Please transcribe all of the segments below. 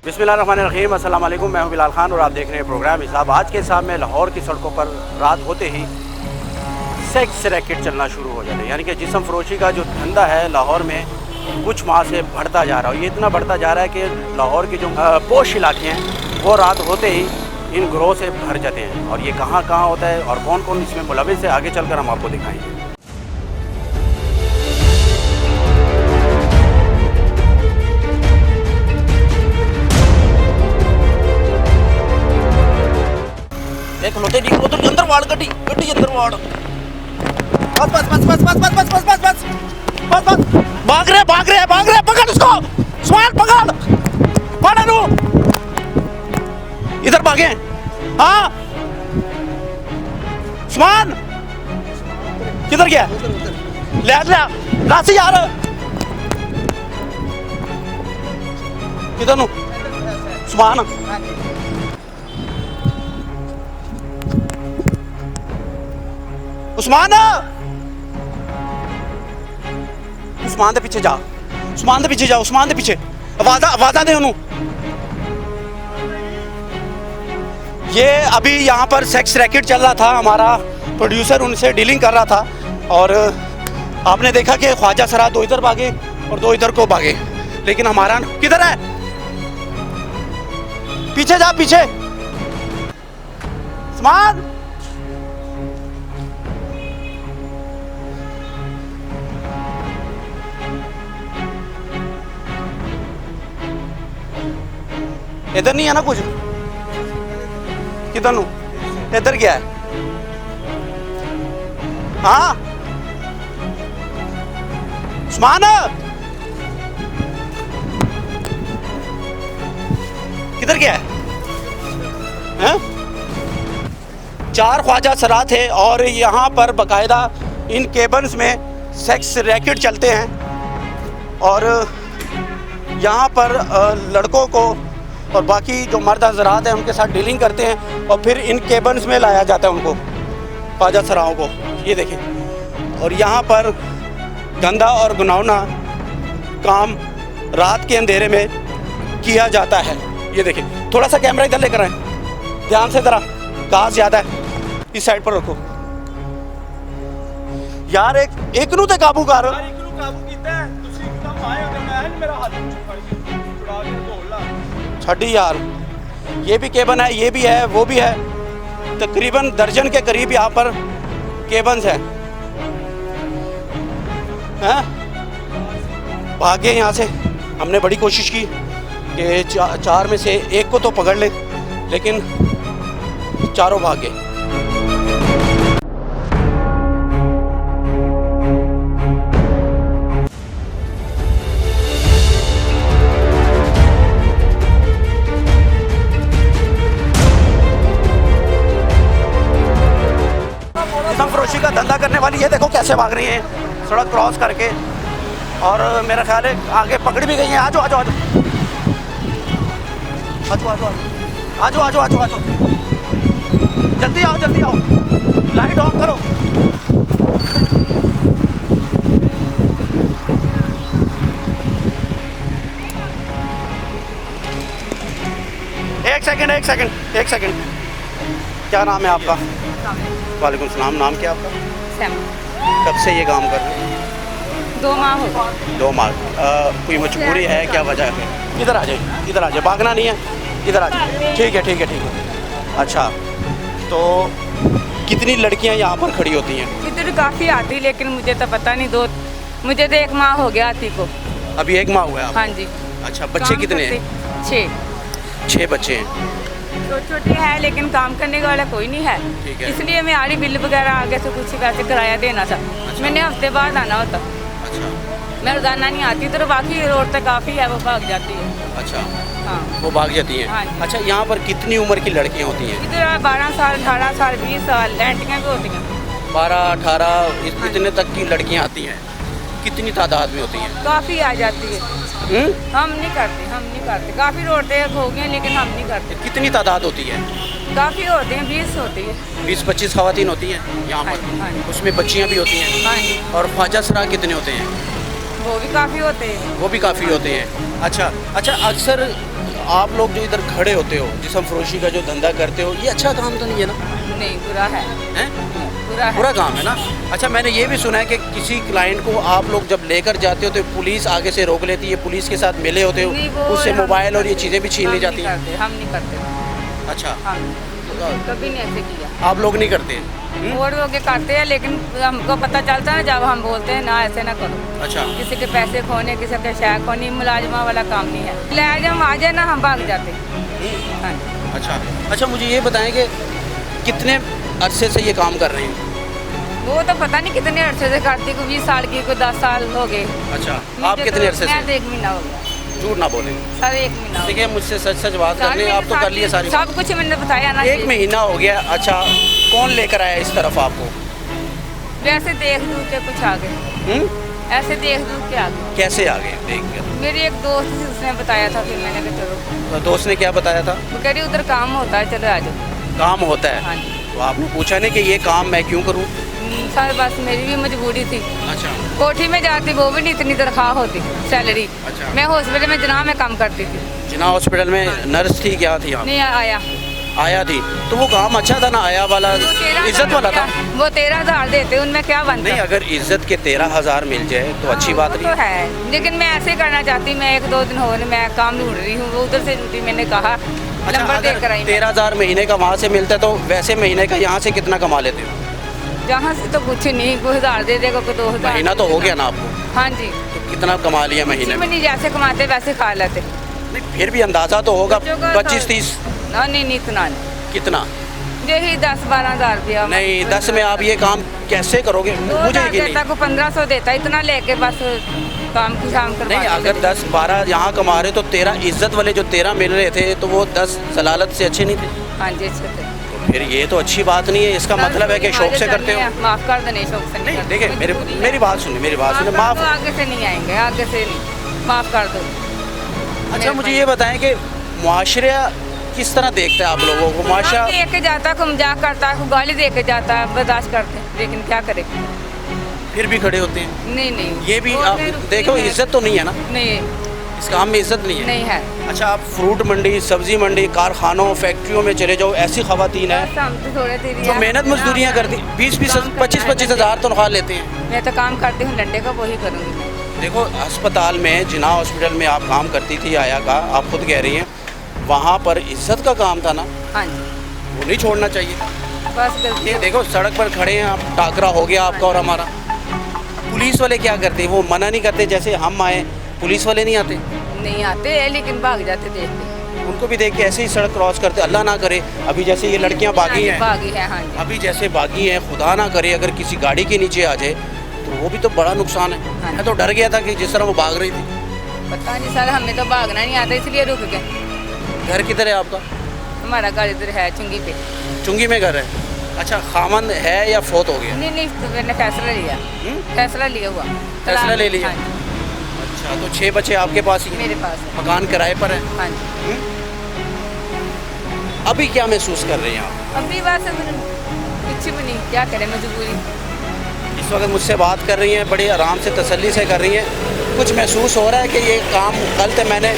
बिस्मिल्लाहिर्रहमानिर्रहीम, अस्सलाम वालेकुम। मैं हूं बिलाल खान और आप देख रहे हैं प्रोग्राम हिसाब। आज के हिसाब में लाहौर की सड़कों पर रात होते ही सेक्स रैकेट चलना शुरू हो जाते हैं। यानी कि जिस्म फरोशी का जो धंधा है लाहौर में कुछ माह से बढ़ता जा रहा है। और ये इतना बढ़ता जा रहा है कि लाहौर के जो पोश इलाके हैं वो रात होते ही इन ग्रोह से भर जाते हैं। और ये कहाँ कहाँ होता है और कौन कौन इसमें मुलविस है, आगे चलकर हम आपको दिखाएंगे। देख लो तेरी उधर अंदर वाड़ गड्डी अंदर वाड़। बस बस बस बस बस बस बस बस बस बस बस बस भाग रहे पकड़ उसको, उस्मान पकड़ लो। इधर भागे। हाँ उस्मान किधर गया? ले राशि यार किधर नु उस्मान उस्मान उस्मान दे पीछे जा, उस्मान दे पीछे जा, उस्मान दे पीछे आवाज़ दे उन्होंने। ये अभी यहाँ पर सेक्स रैकेट चल रहा था, हमारा प्रोड्यूसर उनसे डीलिंग कर रहा था और आपने देखा कि ख्वाजा सरा दो इधर भागे और दो इधर को भागे, लेकिन हमारा किधर है? पीछे जा पीछे। उस्मान इधर नहीं है ना कुछ? किधर नु? इधर क्या है? हाँ उस्मान किधर गया है? 4 ख्वाजा सरा थे और यहाँ पर बाकायदा इन केबन्स में सेक्स रैकेट चलते हैं और यहाँ पर लड़कों को और बाकी जो मर्द हज़रात हैं उनके साथ डीलिंग करते हैं और फिर इन केबन्स में लाया जाता है उनको, ख्वाजा सराओं को। ये देखें, और यहाँ पर गंदा और गुनावना काम रात के अंधेरे में किया जाता है। ये देखें, थोड़ा सा कैमरा इधर लेकर आए, ध्यान से ज़रा, घास ज़्यादा है, इस साइड पर रखो यार। एक नू ते काबू कर। छड़ी यार, ये भी केबन है, ये भी है, वो भी है। तकरीबन दर्जन के करीब यहाँ पर केबन्स हैं। भागे यहाँ से। हमने बड़ी कोशिश की कि 4 में से एक को तो पकड़ ले, लेकिन चारों भागे। फरोशी का धंधा करने वाली ये देखो कैसे भाग रही है सड़क क्रॉस करके, और मेरा ख्याल है आगे पकड़ भी गई हैं। आजो आजो आजो आजो आजो आजो आजो आजो आजो, जल्दी आओ जल्दी आओ, लाइट ऑफ करो। एक सेकंड, क्या नाम है आपका? वालेकुम सलाम। नाम क्या आपका? कब से ये काम कर रहे हैं? 2 माह हो गए। 2 माह। कोई मजबूरी है, क्या वजह है? इधर आ जाए, भागना नहीं है, इधर आ जाए। ठीक है। अच्छा, तो कितनी लड़कियां यहाँ पर खड़ी होती हैं? इधर काफ़ी आती, लेकिन मुझे तो पता नहीं। मुझे तो 1 माह हो गया आती को। अभी 1 माह हुआ है? हाँ जी। अच्छा, बच्चे कितने हैं? 6 बच्चे हैं। छोटे हैं, लेकिन काम करने वाला कोई नहीं है। ठीक है। इसलिए मैं आड़ी बिल वगैरह आगे से कुछ वैसे किराया देना था। अच्छा। मैंने हफ्ते बाद आना होता। अच्छा, मैं रोजाना नहीं आती, तो बाकी रोड तक काफ़ी है, वो भाग जाती है। अच्छा, हाँ वो भाग जाती हैं। हाँ जी। अच्छा, यहाँ पर कितनी उम्र की लड़कियाँ होती हैं? इधर 12 साल, 18 साल, 20 साल लैंटियाँ भी होती हैं। 12, 18 इतने तक की लड़कियाँ आती हैं। कितनी तादाद में होती हैं? काफ़ी आ जाती है। हम नहीं करते। काफ़ी रोड तक हो गए, लेकिन हम नहीं करते। कितनी तादाद होती है? काफ़ी होते हैं, 20 होती है। 20-25 खवातीन होती हैं यहाँ पर। हाँ जी। उसमें बच्चियाँ भी होती हैं। हाँ जी। और ख्वाजा सरा कितने होते हैं? वो भी काफ़ी होते हैं। वो भी काफ़ी होते हैं। अच्छा, अक्सर आप लोग जो इधर खड़े होते हो, जिसम फरोशी का जो धंधा करते हो, ये अच्छा काम तो नहीं है ना? नहीं, बुरा है। हैं? बुरा है। बुरा काम है ना? अच्छा, मैंने ये भी सुना है कि किसी क्लाइंट को आप लोग जब लेकर जाते हो तो पुलिस आगे से रोक लेती है, पुलिस के साथ मिले होते नहीं, हो, वो उससे हम- मोबाइल और ये चीज़ें भी छीन ली जाती हैं। हम नहीं करते। अच्छा, हम कभी नहीं ऐसे किया। आप लोग नहीं करते? वोट वोके करते हैं, लेकिन हमको पता चलता है जब हम बोलते हैं ना ऐसे ना करो। अच्छा, किसी के पैसे खोने, किसी के शय खोनी, मुलाजमा वाला काम नहीं है। ले जब आ जाए ना हम भाग जाते। हाँ जी। अच्छा। अच्छा, मुझे ये बताएं कि कितने अरसे से ये काम कर रहे हैं? वो तो पता नहीं कितने अरसे से करती, कोई 20 साल की, कोई 10 साल हो गए। अच्छा, मुझे आप कितने तो- अरसे मैं तो से? 1 महीना हो गया। झूठ ना बोलें। सर 1 महीना हो देखिए, मुझसे सच सच बात गया। करनी है, आप तो कर लिए सारी। सब कुछ मैंने बताया ना। 1 महीना हो गया। अच्छा, कौन लेकर आया इस तरफ आपको? वैसे देख दूर के कुछ आ गए, हम्म? ऐसे देख दूर के आ गए। कैसे आ गए देख कर? मेरी एक दोस्त थी, उसने बताया था, फिर मैंने कहा चलो। तो दोस्त ने क्या बताया था? वो कह रही उधर काम होता है, चलो आ जाओ। काम होता है? हाँ जी। तो आपने पूछा नहीं कि ये काम मैं क्यों करूं? सर बस मेरी भी मजबूरी थी। अच्छा। कोठी में जाती, वो भी नहीं इतनी तनख्वाह होती, सैलरी। अच्छा। मैं हॉस्पिटल में जनाब में काम करती थी। जिना हॉस्पिटल में नर्स थी, क्या थी आप? नहीं आया। आया थी, तो वो काम अच्छा था ना? आया वाला वो 13,000 इज्जत वाला था? वो 13,000 देते, उनमें क्या बनता? नहीं, अगर इज्जत के 13,000 मिल जाए तो अच्छी हाँ, बात वो नहीं तो है, लेकिन मैं ऐसे करना चाहती। मैं 1-2 दिन हो गए, मैं काम ढूंढ रही हूँ, वो उधर से ड्यूटी मैंने कहा अच्छा, नंबर दे कर आई। 13,000 महीने का वहाँ से मिलता है, तो वैसे महीने का यहाँ से कितना कमा लेते हो? जहाँ से तो कुछ नहीं, कोई 1000 दे देगा, कोई 2000। महीना तो हो गया ना आपको? हाँ जी। तो कितना कमा लिया महीने में? नहीं, जैसे कमाते वैसे खा लेते। नहीं, फिर भी अंदाजा तो होगा, बच्चों का तो- 25-30? नहीं इतना नहीं, कितना? यही 10-12 हज़ार रुपया। नहीं, 10 में आप ये काम कैसे करोगे? मुझे यकीन नहीं। देता को 1500 देता, इतना लेके बस काम की शाम करवा नहीं, देते। अगर 10-12 यहाँ कमा रहे तो 13 इज्जत वाले जो 13 मिल रहे थे, तो वो 10 जलालत से अच्छे नहीं थे? हाँ जी, अच्छे थे। तो फिर ये तो अच्छी बात नहीं है। इसका मतलब है कि शौक से करते हो? माफ कर दे, नहीं शौक से नहीं, करते। देखिए, मजबूरी है। मेरी बात सुनिए, मेरी बात सुनिए। माफ माफ। आगे से नहीं आएंगे, आगे से नहीं, माफ कर दो। अच्छा, मुझे ये बताएं कि मुआशरा किस तरह देखता है आप लोगों को? मुआशरा हाँ, लेके जाता है, मजाक करता है, गाली दे के जाता है, बर्दाश्त करते हैं, लेकिन क्या करे। फिर भी खड़े होते हैं? नहीं ये भी वो आप नहीं रुकती देखो, है। इज्जत तो नहीं है ना? नहीं, इस काम में इज्जत नहीं है? नहीं है। अच्छा, आप फ्रूट मंडी, सब्जी मंडी, कारखानों, फैक्ट्रियों में चले जाओ, ऐसी खवातीन है बस हम तो थोड़े देर जो मेहनत मजदूरियाँ करती, 20-25 हज़ार तनख्वाह लेते हैं। मैं तो काम करती हूँ डंडे का, वही करूँगी मैं। देखो, अस्पताल में, जिना हॉस्पिटल में आप काम करती थी, आया का आप खुद कह रही हैं, वहाँ पर इज्जत का काम था ना? हाँ जी, वो नहीं छोड़ना चाहिए। बस गलती ये देखो, सड़क पर खड़े हैं आप, टाकरा हो गया आपका और हमारा। पुलिस वाले क्या करते हैं? वो मना नहीं करते? जैसे हम आए, पुलिस वाले नहीं आते? नहीं आते हैं, लेकिन भाग जाते देखते। उनको भी देख के ऐसे ही सड़क क्रॉस करते, अल्लाह ना करे अभी जैसे ये लड़कियां भागी हैं, भागी है। हाँ जी। अभी जैसे भागी हैं, खुदा ना करे अगर किसी गाड़ी के नीचे आ जाए तो वो भी तो बड़ा नुकसान है। हाँ। मैं तो डर गया था कि जिस तरह वो भाग रही थी। पता नहीं सर, हमें तो भागना नहीं आता, इसलिए रुक गए। घर किधर है आपका? हमारा घर इधर है, चुंगी पे। चुंगी में घर है? अच्छा, खामन है या फोत हो गया? नहीं, तो मैंने फैसला लिया। फैसला लिया हुआ। फैसला ले लिया? हाँ जी, अच्छा, तो 6 बच्चे आपके पास ही हैं? मेरे पास है। मकान किराए पर है? हाँ जी। अभी क्या महसूस कर रही हैं आप? अभी बात कुछ भी नहीं, क्या करें, मजबूरी। इस वक्त मुझसे बात कर रही हैं, बड़े आराम से तसल्ली से कर रही हैं। कुछ महसूस हो रहा है कि ये काम गलत है?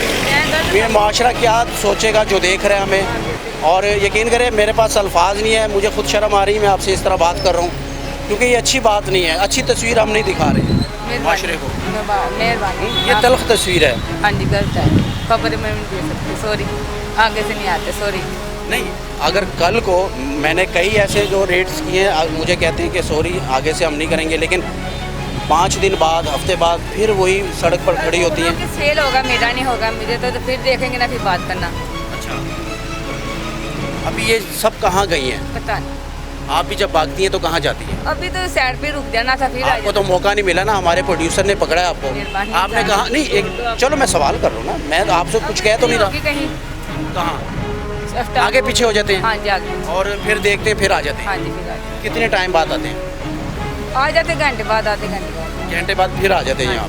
ये माशरा क्या सोचेगा जो देख रहे हैं हमें? और यकीन करें, मेरे पास अल्फाज नहीं है, मुझे खुद शर्म आ रही है, मैं आपसे इस तरह बात कर रहा हूँ, क्योंकि ये अच्छी बात नहीं है, अच्छी तस्वीर हम नहीं दिखा रहे माशरे को। मेहरबानी। ये तल्ख तस्वीर है। हाँ जी, गलत है, खबर में नहीं दे सकते, सॉरी, आगे से नहीं आते, सॉरी। नहीं, अगर कल को मैंने कई ऐसे जो रेट्स किए हैं, मुझे कहते हैं कि सॉरी आगे से हम नहीं करेंगे, लेकिन 5 दिन बाद, हफ्ते बाद फिर वही सड़क पर खड़ी होती हैं। सेल होगा, मेरा नहीं होगा, मुझे तो फिर देखेंगे ना, फिर बात करना। अच्छा, अभी ये सब कहाँ गई हैं? पता नहीं, आप भी जब भागती हैं तो कहाँ जाती हैं? अभी तो साइड पे रुक जाना था, फिर आपको तो मौका नहीं मिला ना, हमारे प्रोड्यूसर ने पकड़ा है आपको। मेहरबानी। आपने कहा नहीं, एक चलो मैं सवाल कर रहा हूँ ना, मैं आपसे कुछ कह तो नहीं रहा। कहीं कहाँ आगे पीछे हो जाते हैं? हाँ जी, आगे पीछे। और फिर देखते हैं, फिर आ जाते हैं? हाँ जी, फिर आगे कितने टाइम बाद आते हैं? आ जाते, घंटे बाद आते, घंटे बाद। घंटे बाद फिर आ जाते हैं यहाँ?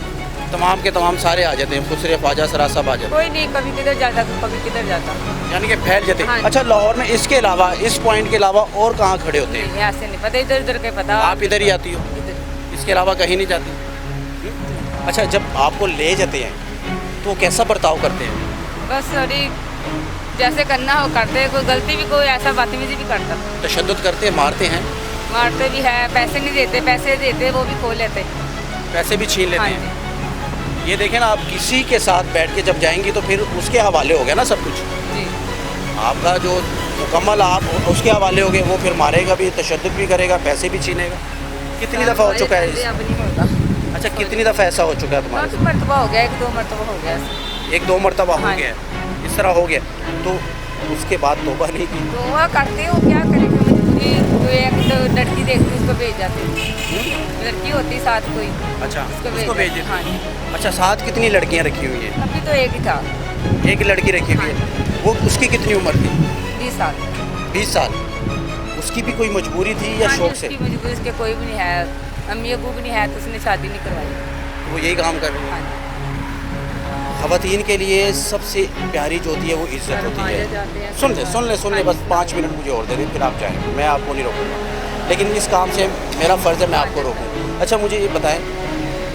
तमाम के तमाम सारे आ जाते हैं, खुसरे ख्वाजा सरा सब आ जाते कोई नहीं, कभी किधर जाता, कभी किधर जाता। हैं, यानी कि फैल जाते हैं। हाँ। अच्छा, लाहौर में इसके अलावा, इस पॉइंट के अलावा और कहाँ खड़े होते हैं? यहाँ से नहीं पता, इधर उधर के पता। आप इधर ही आती हो, इधर। इसके अलावा कहीं नहीं जाती? अच्छा, जब आपको ले जाते हैं तो कैसा बर्ताव करते हैं? बस सॉरी, जैसे करना हो करते, कोई गलती भी, कोई ऐसा बदतमीजी भी करता, तशद्दुद करते, मारते हैं, मारते भी है, पैसे नहीं देते, पैसे देते वो भी खो लेते। पैसे भी छीन लेते हाँ हैं। जी ये देखें ना, आप किसी के साथ बैठ के जब जाएंगी तो फिर उसके हवाले हो गया ना सब कुछ। जी। आपका जो मुकम्मल आप उसके हवाले हो गए, वो फिर मारेगा भी, तशद्दुद भी करेगा, पैसे भी छीनेगा। कितनी दफ़ा हो चुका है? अब नहीं होता। अच्छा, कितनी दफ़ा ऐसा हो चुका है तुम्हारे काफ़ी मरतबा हो गया, 1-2 मरतबा हो गया। साथ? 1-2 मरतबा हो हाँ गया, इस तरह हो गया, तो उसके बाद तौबा नहीं की? दुआ करते हो, क्या करेंगे, मजबूरी, कोई एक तो लड़की देखती उसको भेज जाते, लड़की होती साथ कोई, अच्छा, उसको उसको भेज देते। हाँ जी। अच्छा, साथ कितनी लड़कियां रखी हुई हैं? अभी तो एक ही था। एक लड़की रखी हुई है, वो उसकी कितनी उम्र थी? 20 साल। 20 साल। उसकी भी कोई मजबूरी थी या हाँ जी, शौक से? उसकी मजबूरी, उसके कोई भी नहीं है, अम्मी अबू भी नहीं है, तो उसने शादी नहीं करवाई। वो यही काम कर रही है। हाँ जी। ख़वातीन के लिए सबसे प्यारी जो होती है वो इज्जत होती मारे है। जाते हैं। सुन ले, बस 5 मिनट मुझे और दे दें, फिर आप जाएँ, मैं आपको नहीं रोकूंगा, लेकिन इस काम से मेरा फ़र्ज़ है, मैं आपको रोकूँ। अच्छा, मुझे ये बताएं,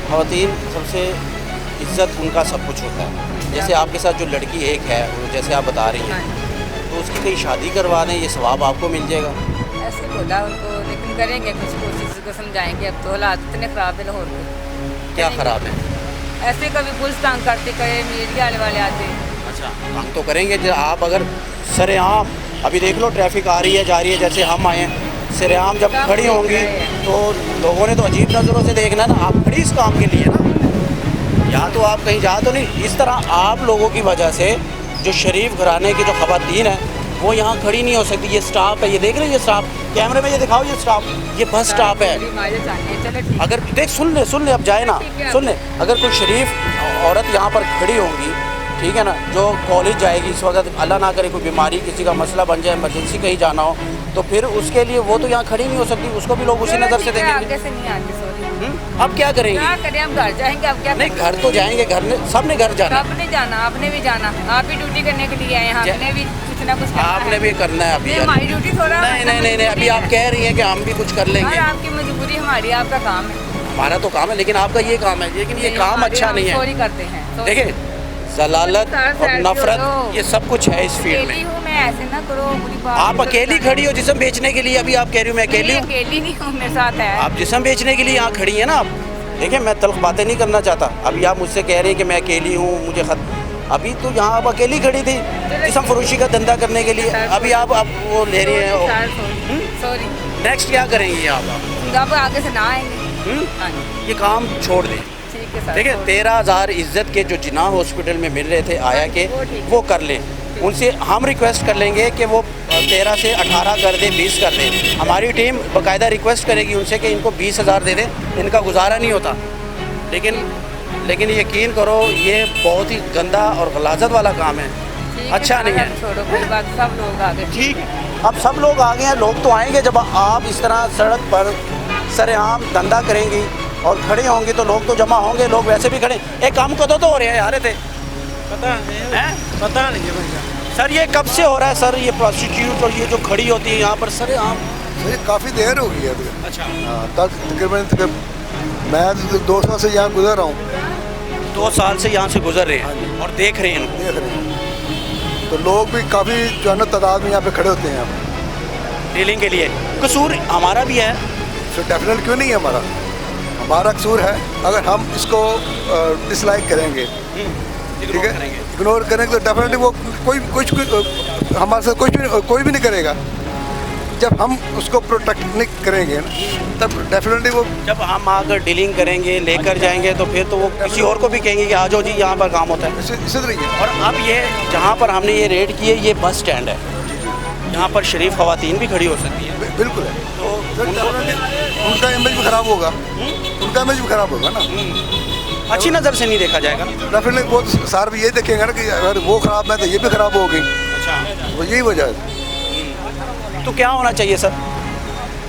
ख़वातीन सबसे इज्जत उनका सब कुछ होता है। जैसे आपके साथ जो लड़की एक है, वो जैसे आप बता रही हैं, तो उसकी कहीं शादी करवा दें, ये सवाब आपको मिल जाएगा। ऐसे बोला उनको, लेकिन करेंगे कुछ कोशिश, को समझाएंगे। अब तो हालात इतने ख़राब है लाहौर के। क्या ख़राब है? ऐसे कभी पुलिस तंग करते, करे मीडिया वाले आते। अच्छा, तंग तो करेंगे। जो आप अगर सरेआम, अभी देख लो ट्रैफिक आ रही है जा रही है, जैसे हम आए हैं, सरेआम जब सब खड़ी देख होंगी रहे हैं। तो लोगों ने तो अजीब नज़रों से देखना ना, आप खड़ी इस काम के लिए ना, या तो आप कहीं जा तो नहीं। इस तरह आप लोगों की वजह से जो शरीफ घराने की जो ख़वातीन है वो यहाँ खड़ी नहीं हो सकती। ये स्टाफ है, ये देख रहे हैं, ये स्टाफ, कैमरे में ये दिखाओ, ये स्टाफ, ये बस स्टाफ है। चलो ठीक। अगर देख, सुन ले, अब जाए ना, सुन ले, अगर कोई शरीफ औरत यहाँ पर खड़ी होंगी, ठीक है ना, जो कॉलेज जाएगी इस वक्त, अल्लाह ना करे कोई बीमारी, किसी का मसला बन जाए, इमरजेंसी कहीं जाना हो, तो फिर उसके लिए वो तो यहाँ खड़ी नहीं हो सकती, उसको भी लोग उसी नज़र से देखेंगे। आगे से नहीं आगे, सॉरी। अब क्या करेंगे? क्या करें, हम घर जाएंगे, अब क्या नहीं, घर तो जाएंगे, घर में सबने घर जाना, आपने जाना, आपने भी जाना, आप भी ड्यूटी करने के लिए आए हैं, आपने भी कुछ ना कुछ करना आपने है। भी करना है अभी। नहीं, हमारी ड्यूटी थोड़ा नहीं, अभी आप कह रही हैं कि हम भी कुछ कर लेंगे। और आपकी मजबूरी, हमारी, आपका काम है। हमारा तो काम है, लेकिन आपका ये काम है, लेकिन ये काम अच्छा नहीं है। सॉरी करते हैं। देखिए, जलालत और नफरत ये सब कुछ है इस फील्ड में। हूँ मैं, ऐसे ना करो, बुरी बात। आप अकेली खड़ी हो जिस्म बेचने के लिए? अभी आप कह रही हो मैं अकेली हूँ? अकेली नहीं हूँ, मेरे साथ है। आप जिस्म बेचने के लिए यहाँ खड़ी हैं ना। आप देखिए, मैं तल्ख बातें नहीं करना चाहता। अभी आप मुझसे कह रहे हैं कि मैं अकेली हूँ, मुझे अभी तो यहाँ आप अकेली खड़ी थी जिस्म फरोशी का धंधा करने के लिए। अभी आप वो ले रही हैं। सॉरी। नेक्स्ट क्या करेंगे आप? अब आगे से ना आएंगे। हाँ जी, ये काम छोड़ दें। ठीक है सर। देखिए, 13,000 इज्जत के जो जिना हॉस्पिटल में मिल रहे थे आया के, वो कर लें। उनसे हम रिक्वेस्ट कर लेंगे कि वो 13 से 18 कर दें, 20 कर दें। हमारी टीम बाकायदा रिक्वेस्ट करेगी उनसे कि इनको 20,000 दे दें, इनका गुजारा नहीं होता। लेकिन यकीन करो, ये बहुत ही गंदा और गलाजत वाला काम है, अच्छा नहीं है। छोड़ो, कोई बात, सब लोग आगे। ठीक, अब सब लोग आ गए हैं, लोग तो आएंगे जब आप इस तरह सड़क पर सरेआम धंधा करेंगी और खड़े होंगे तो लोग तो जमा होंगे। लोग वैसे भी खड़े, एक काम कदों तो हो रहे हैं यार थे? पता नहीं है भैया। सर ये कब से हो रहा है सर, ये प्रोस्टिट्यूट और ये जो खड़ी होती है यहाँ पर सरेआम? ये काफ़ी देर हो गई है अभी। अच्छा, हाँ, तकरीबन मैं 2 साल से यहाँ गुजर रहा हूँ। 2 साल से यहाँ से गुजर रहे हाँ हैं जी। और देख रहे हैं इनको। देख रहे हैं तो लोग भी काफ़ी जो है ना तादाद में यहाँ पे खड़े होते हैं। यहाँ डीलिंग के लिए कसूर हमारा भी है। तो डेफिनेट क्यों नहीं है हमारा कसूर है। अगर हम इसको डिसलाइक करेंगे, ठीक है, इग्नोर करेंगे तो डेफिनेटली वो कुछ हमारे साथ कोई भी नहीं करेगा। जब हम उसको प्रोटेक्ट नहीं करेंगे ना, तब डेफिनेटली वो, जब हम आकर डीलिंग करेंगे, लेकर जाएंगे, तो फिर तो वो किसी और को भी कहेंगे कि आ जाओ जी, यहाँ पर काम होता है। इसी तरीके और अब ये जहाँ पर हमने ये रेड की है, ये बस स्टैंड है, यहाँ पर शरीफ ख़वातीन भी खड़ी हो सकती है। बिल्कुल है। तो उनका इमेज भी ख़राब होगा, उनका इमेज भी ख़राब होगा ना, अच्छी नज़र से नहीं देखा जाएगा। डेफिनेटली वो सार भी यही देखेंगे ना कि अगर वो ख़राब है तो ये भी ख़राब होगी। अच्छा, वो यही वजह है। तो क्या होना चाहिए सर?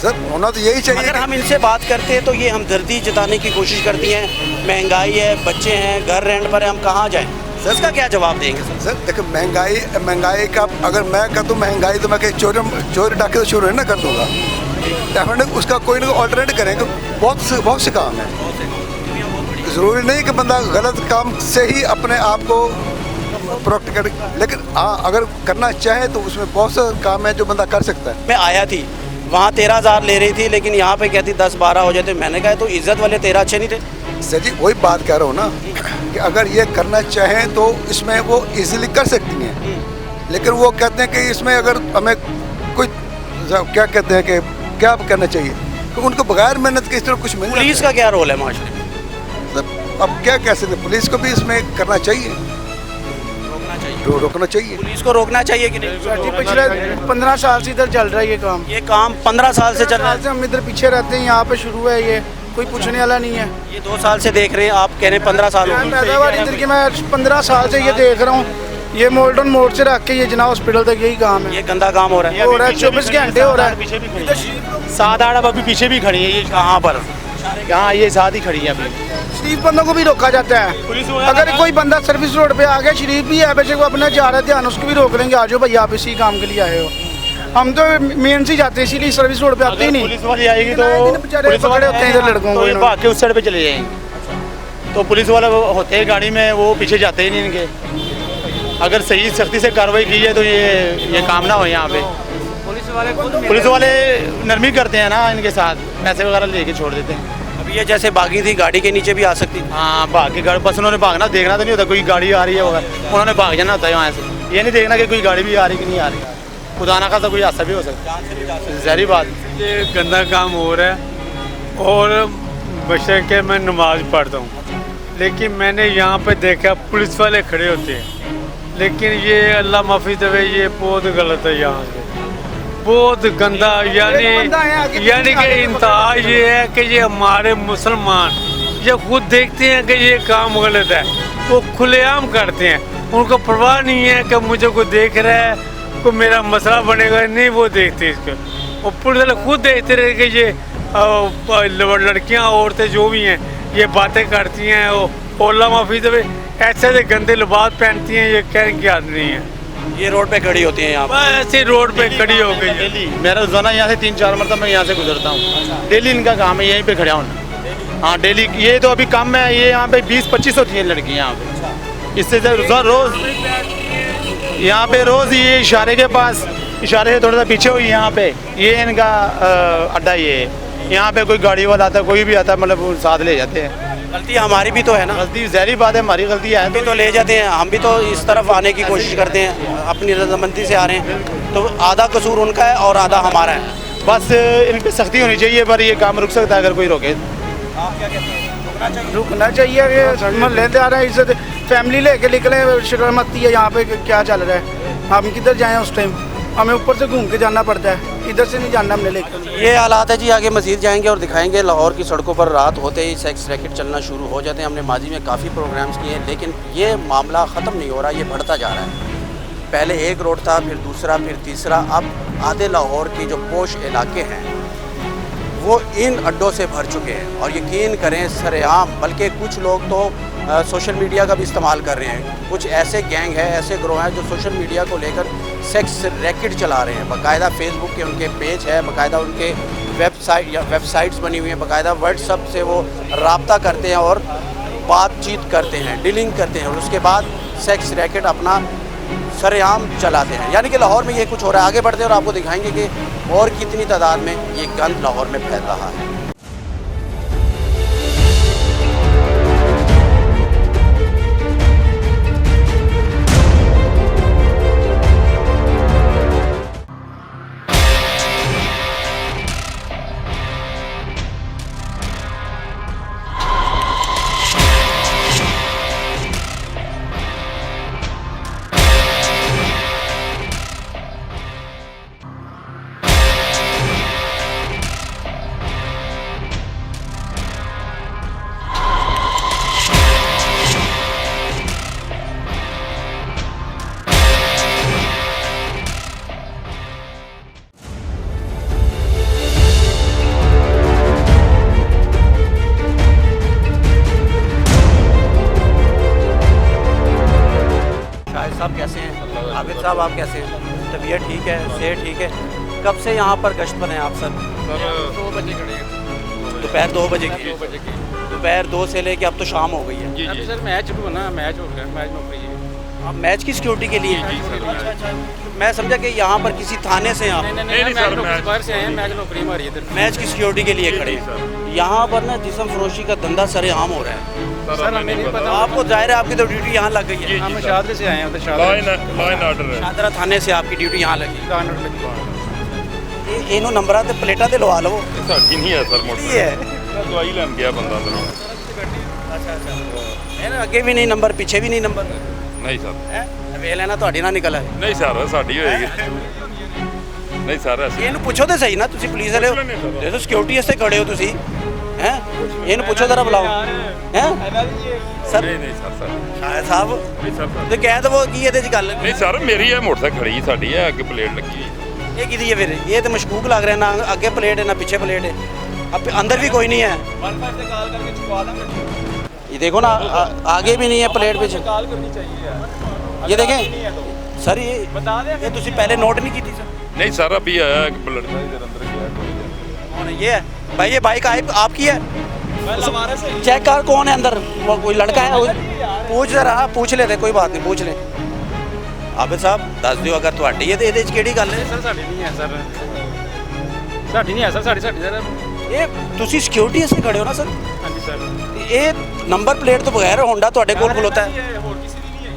सर होना तो यही चाहिए। अगर हम इनसे बात करते हैं तो ये हमदर्दी जताने की कोशिश करती हैं, महंगाई है, बच्चे हैं, घर रेंट पर है, हम कहाँ जाएं? सर इसका क्या जवाब देंगे सर? सर देखो, महंगाई का अगर मैं कर दूँ महंगाई, तो मैं कहीं चोरी डाके तो शुरू है ना कर दूँगा। डेफिनेटली उसका कोई ना कोई ऑल्टरनेट करेंगे। बहुत से काम है। ज़रूरी नहीं कि बंदा गलत काम से ही अपने आप को प्रोटेक्ट कर, लेकिन हाँ अगर करना चाहे तो उसमें बहुत सा काम है जो बंदा कर सकता है। मैं आया थी वहाँ 13,000 ले रही थी, लेकिन यहाँ पे कहती 10-12 हो जाते। मैंने कहा तो इज्जत वाले 13 अच्छे नहीं थे। सर जी वही बात कह रहा हूँ ना कि अगर ये करना चाहें तो इसमें वो इजीली कर सकती हैं, लेकिन वो कहते हैं कि इसमें अगर हमें कोई क्या कहते हैं कि क्या करना चाहिए, तो उनको बगैर मेहनत के इस तरह कुछ मिल जाता है। पुलिस का क्या रोल है माशरे में? मतलब अब क्या कह सकते, पुलिस को भी इसमें करना चाहिए, रोकना चाहिए। पुलिस को रोकना चाहिए कि नहीं? जी पिछले 15 साल से इधर चल रहा है ये काम 15 साल से चल रहा है। हम इधर पीछे रहते हैं, यहाँ पे शुरू है, ये कोई पूछने वाला नहीं है। ये 2 साल से देख रहे हैं, आप कह रहे हैं 15 साल हो गए। पैदावार इधर की मैं 15 साल से ये देख रहा हूँ। ये मोल्टन मोड़ से रख के ये जना हॉस्पिटल तक यही काम है। ये गंदा काम हो रहा है। हो रहा है 24 घंटे हो रहा है। 7-8 अभी पीछे भी खड़ी है ये, कहाँ पर? यहाँ ये साथ ही खड़ी है अभी। शरीफ बंदों को भी रोका जाता है। अगर कोई बंदा सर्विस रोड पे आ गया, शरीफ भी है, वैसे को अपना जा रहा है ध्यान, उसको भी रोक लेंगे, आ जाओ भैया आप इसी काम के लिए आए हो। हम तो मेन से जाते हैं, इसीलिए सर्विस रोड पे आते ही नहीं। पुलिस वाली आएगी तो पुलिस पकड़े होते हैं इधर लड़कों तो ये को। भाग के उस साइड पे चले जाएंगे, तो पुलिस वाले होते हैं गाड़ी में, वो पीछे जाते ही नहीं इनके। अगर सही सख्ती से कार्रवाई की जाए तो ये काम ना हो यहाँ पे। पुलिस वाले नरमी करते हैं ना इनके साथ, पैसे वगैरह लेके छोड़ देते हैं। अब ये जैसे भागी थी, गाड़ी के नीचे भी आ सकती थी। हाँ भाग के गाड़ी, बस उन्होंने भागना, देखना तो नहीं होता कोई गाड़ी आ रही है वगैरह, उन्होंने भाग जाना होता है वहाँ से। ये नहीं देखना कि कोई गाड़ी भी आ रही कि नहीं आ रही। खुदा ना खासा कोई हादसा भी हो सकता है, जहरी बात। ये गंदा काम हो रहा है और बशर्ते मैं नमाज पढ़ता हूँ, लेकिन मैंने यहाँ पे देखा पुलिस वाले खड़े होते हैं, लेकिन ये अल्लाह माफ़ी देवे, ये बहुत गलत है। यहाँ से बहुत गंदा, यानी कि इंतहा ये है कि ये हमारे मुसलमान ये खुद देखते हैं कि ये काम गलत है, वो खुलेआम करते हैं, उनको परवाह नहीं है कि मुझे कोई देख रहा है, को मेरा मसला बनेगा, नहीं वो देखते इसको। और पुलिस वाले खुद देखते रहे कि ये लड़कियां औरतें जो भी हैं ये बातें करती हैं, ओला माफी दे ऐसे ऐसे गंदे लिबास पहनती हैं, ये कहने की आदत नहीं है। ये रोड पे खड़ी होती हैं यहाँ पर। ऐसे रोड पे खड़ी हो गई है। डेली मेरा रोजाना यहाँ से 3-4 मरतबा मैं यहाँ से गुजरता हूँ। डेली इनका काम है यहीं पे खड़ा होना। हाँ डेली, ये तो अभी कम है, ये यहाँ पे 20-25 होती है लड़की यहाँ पे। इससे रोज यहाँ पे रोज ये इशारे के पास, इशारे से थोड़ा सा पीछे हुई यहाँ पे, ये इनका अड्डा ये है। यहाँ पे कोई गाड़ी वाला आता है, कोई भी आता है, मतलब वो साथ ले जाते हैं। गलती हमारी भी तो है ना। गलती जहरी बात है, हमारी गलती है हम भी तो ले जाते हैं, हम भी तो इस तरफ आने की कोशिश करते हैं, अपनी रजामंदी से आ रहे हैं, तो आधा कसूर उनका है और आधा हमारा है। बस इन पे सख्ती होनी चाहिए, पर ये काम रुक सकता है अगर कोई रोके। रुकना चाहिए। मोहल्ले से आ रहे हैं, इज्जत फैमिली लेके निकले, शर्म आती है यहाँ पे क्या चल रहा है, हम किधर जाएं उस टाइम, हमें ऊपर से घूम के जाना पड़ता है, इधर से नहीं जाना हमने लेकर। ये हालात है जी। आगे मज़ीद जाएंगे और दिखाएंगे। लाहौर की सड़कों पर रात होते ही सेक्स रैकेट चलना शुरू हो जाते हैं। हमने माजी में काफ़ी प्रोग्राम्स किए हैं, लेकिन ये मामला ख़त्म नहीं हो रहा, ये बढ़ता जा रहा है। पहले एक रोड था, फिर दूसरा, फिर तीसरा, अब आधे लाहौर की जो पोश इलाके हैं वो इन अड्डों से भर चुके हैं। और यकीन करें सरेआम, बल्कि कुछ लोग तो सोशल मीडिया का भी इस्तेमाल कर रहे हैं। कुछ ऐसे गैंग है, ऐसे ग्रोह हैं जो सोशल मीडिया को लेकर सेक्स रैकेट चला रहे हैं। बाकायदा फेसबुक के उनके पेज है, बाकायदा उनके वेबसाइट्स बनी हुई हैं, बाकायदा व्हाट्सअप से वो रब्ता करते हैं और बातचीत करते हैं, डीलिंग करते हैं, और उसके बाद सेक्स रैकेट अपना सरेआम चलाते हैं। यानी कि लाहौर में ये कुछ हो रहा है। आगे बढ़ते हैं और आपको दिखाएंगे कि और कितनी तादाद में ये गंद लाहौर में फैल रहा है। साहब कैसे हैं? आबिद साहब आप कैसे हैं? तबीयत ठीक है? सेहत ठीक है? कब से यहाँ पर गश्त पर हैं आप सर? 2 बजे खड़े हैं। दोपहर 2 बजे की। दोपहर 2 से लेके अब तो शाम हो गई है। जी सर, मैच शुरू होना, मैच हो गया, मैच में फ्री है। आप मैच की सिक्योरिटी के लिए? जी सर। अच्छा अच्छा, मैं समझा कि यहाँ पर किसी थाने से आप नहीं सर, मैच बाहर से आए हैं, मैच नौकरी हमारी इधर। मैच की सिक्योरिटी के लिए खड़े हैं। यहाँ पर ना जिस्म फरोशी का धंधा सरेआम हो रहा है। सर हमें नहीं पता। आपको जाहिर है आपकी तो ड्यूटी यहाँ लग गई है। हम शादरा से आए हैं, उधर लाइन ऑर्डर है। शादरा थाने से आपकी ड्यूटी यहाँ लगी। ਇਹਨੂੰ ਨੰਬਰਾਂ ਤੇ ਪਲੇਟਾਂ ਤੇ ਲਵਾ ਲਵੋ। ਸਾਡੀ ਨਹੀਂ ਹੈ ਸਰ ਕੀ ਮੋਟਰ। ਹੈ? ਦਵਾਈ ਲੈਣ ਗਿਆ ਬੰਦਾ ਅੰਦਰੋਂ। ਅੱਛਾ ਅੱਛਾ, ਇਹਨਾਂ ਅੱਗੇ ਵੀ ਨਹੀਂ ਨੰਬਰ, ਪਿੱਛੇ ਵੀ ਨਹੀਂ ਨੰਬਰ ਨਹੀਂ ਸਰ। ਹੈ। ਵੇਖ ਲੈਣਾ ਤੁਹਾਡੀ ਨਾ ਨਿਕਲ ਆਏ। ਨਹੀਂ ਸਰ, ਸਾਡੀ ਹੋਏਗੀ। ਨਹੀਂ ਸਰ ਅਸੀਂ ਇਹਨੂੰ ਪੁੱਛੋ ਤੇ ਸਹੀ ਨਾ, ਤੁਸੀਂ ਪੁਲਿਸ ਵਾਲੇ ਹੋ, ਦੇਖੋ ਸਿਕਿਉਰਿਟੀ ਵਾਸਤੇ ਖੜੇ ਹੋ ਤੁਸੀਂ ਹੈ। ਇਹਨੂੰ ਪੁੱਛੋ ਜ਼ਰਾ ਬੁਲਾਓ ਹੈ ਸਰ। ਨਹੀਂ ਸਰ ਸ਼ਾਇਦ ਸਾਹਿਬ ਨਹੀਂ ਸਰ। ਤੇ ਕਹਿ ਦਵੋ ਕੀ ਇਹਦੇ ਚ ਗੱਲ ਨਹੀਂ ਸਰ, ਮੇਰੀ ਹੈ ਮੋਟਰਸਾਈਕਲ ਖੜੀ ਸਾਡੀ ਹੈ, ਅੱਗੇ ਪਲੇਟ ਲੱਗੀ ਹੋਈ। ਇਹ ਕਿਹਦੀ ਹੈ ਫਿਰ? ਇਹ ਤਾਂ ਮਸ਼ਕੂਕ ਲੱਗ ਰਿਹਾ, ਨਾ ਅੱਗੇ ਪਲੇਟ है ना पीछे प्लेट है, अब अंदर भी कोई नहीं है। ये देखो ना आगे भी नहीं है प्लेट पीछे। ये देखें सर, ये तुसी पहले नोट नहीं की थी सर? नहीं सर, अभी आया एक लड़का इधर अंदर गया कोई। कौन है? ये है भाई, ये बाइक आपकी है? चेक कर कौन है अंदर, वो कोई लड़का है? पूछ जरा, पूछ लेते, कोई बात नहीं, पूछ ले। आबिद साहब दस दिओ अगर ਤੁਹਾਡੀ ਹੈ ਤੇ ਇਹਦੇ ਚ ਕਿਹੜੀ ਗੱਲ ਹੈ? ਸਰ ਸਾਡੀ ਨਹੀਂ ਹੈ ਸਰ, ਸਾਡੀ ਨਹੀਂ ਹੈ ਸਰ, ਸਾਡੀ ਸਰ। ਇਹ ਤੁਸੀਂ ਸਿਕਿਉਰਿਟੀ ਵਾਸਤੇ ਖੜੇ ਹੋ ਨਾ ਸਰ? ਹਾਂਜੀ ਸਰ। ਇਹ ਨੰबर प्लेट तो बगैर होंडा ਤੁਹਾਡੇ ਕੋਲ ਖਲੋਤਾ है। ਹੋਰ ਕਿਸੇ ਦੀ ਨਹੀਂ ਹੈ।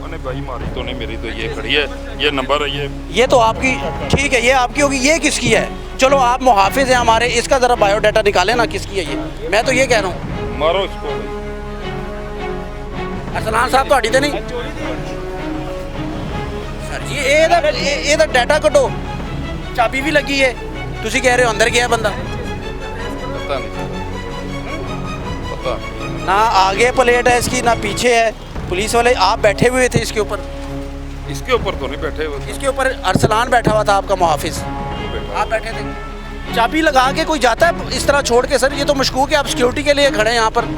मैंने भाई मारी तो नहीं, मेरी तो ये खड़ी है, ये नंबर है ये तो आपकी ठीक है, ये आपकी होगी। ये किसकी है? चलो आप मुहाफिज हैं हमारे, इसका ज़रा बायोडाटा निकालें ना, किसकी है ये? मैं तो ये कह रहा हूँ। मारो इसको। अरसलान साहब ਤੁਹਾਡੀ ਤੇ ਨਹੀਂ ਸਰ ਜੀ? ਇਹਦਾ ਡਾਟਾ ਕੱਢੋ, ਚਾਬੀ ਵੀ ਲੱਗੀ ਹੈ। ਤੁਸੀਂ ਕਹਿ ਰਹੇ ਹੋ ਅੰਦਰ ਗਿਆ ਬੰਦਾ। पता नहीं सर, पता ना आगे प्लेट है इसकी, ना पीछे है। पुलिस वाले आप बैठे हुए थे इसके ऊपर? इसके ऊपर तो नहीं बैठे हुए। इसके ऊपर अरसलान बैठा हुआ था आपका मुहाफिज, आप बैठे थे। चाबी लगा के कोई जाता है इस तरह छोड़ के? सर ये तो मशकूक है, आप सिक्योरिटी के लिए खड़े हैं यहाँ पर।